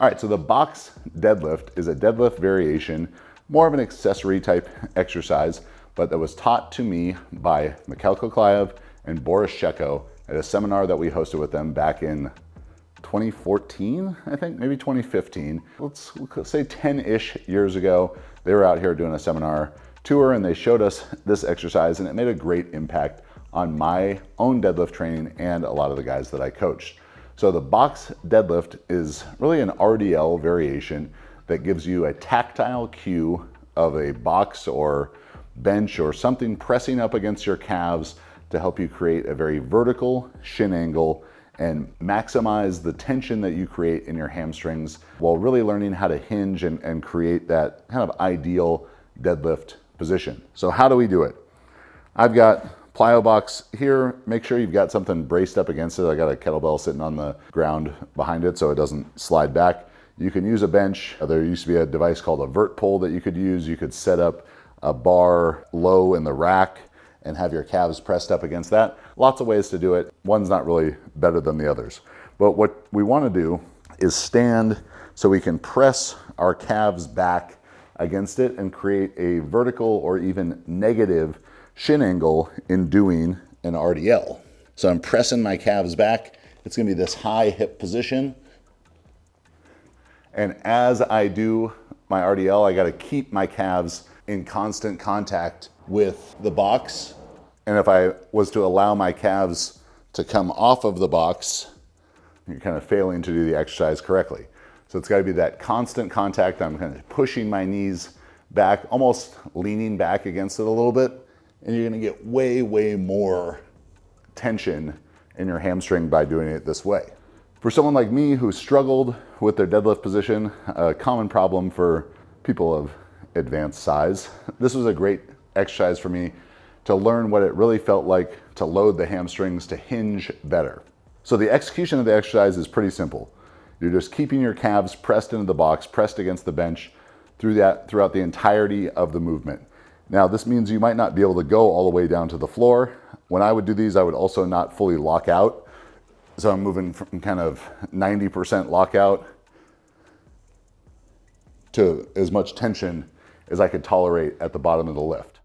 All right, so the box deadlift is a deadlift variation, more of an accessory type exercise, but that was taught to me by Mikhail Koklayev and Boris Sheko at a seminar that we hosted with them back in 2014, I think, maybe 2015. Let's say 10-ish years ago. They were out here doing a seminar tour and they showed us this exercise, and it made a great impact on my own deadlift training and a lot of the guys that I coached. So the box deadlift is really an RDL variation that gives you a tactile cue of a box or bench or something pressing up against your calves to help you create a very vertical shin angle and maximize the tension that you create in your hamstrings while really learning how to hinge and create that kind of ideal deadlift position. So how do we do it? I've got plyo box here. Make sure you've got something braced up against it. I got a kettlebell sitting on the ground behind it so it doesn't slide back. You can use a bench. There used to be a device called a vert pole that you could use. You could set up a bar low in the rack and have your calves pressed up against that. Lots of ways to do it. One's not really better than the others. But what we want to do is stand so we can press our calves back against it and create a vertical or even negative shin angle in doing an RDL. So I'm pressing my calves back. It's gonna be this high hip position. And as I do my RDL, I gotta keep my calves in constant contact with the box. And if I was to allow my calves to come off of the box, you're kind of failing to do the exercise correctly. So it's gotta be that constant contact. I'm kind of pushing my knees back, almost leaning back against it a little bit. And you're gonna get way, way more tension in your hamstring by doing it this way. For someone like me who struggled with their deadlift position, a common problem for people of advanced size, this was a great exercise for me to learn what it really felt like to load the hamstrings to hinge better. So the execution of the exercise is pretty simple. You're just keeping your calves pressed into the box, pressed against the bench throughout the entirety of the movement. Now, this means you might not be able to go all the way down to the floor. When I would do these, I would also not fully lock out. So I'm moving from kind of 90% lockout to as much tension as I could tolerate at the bottom of the lift.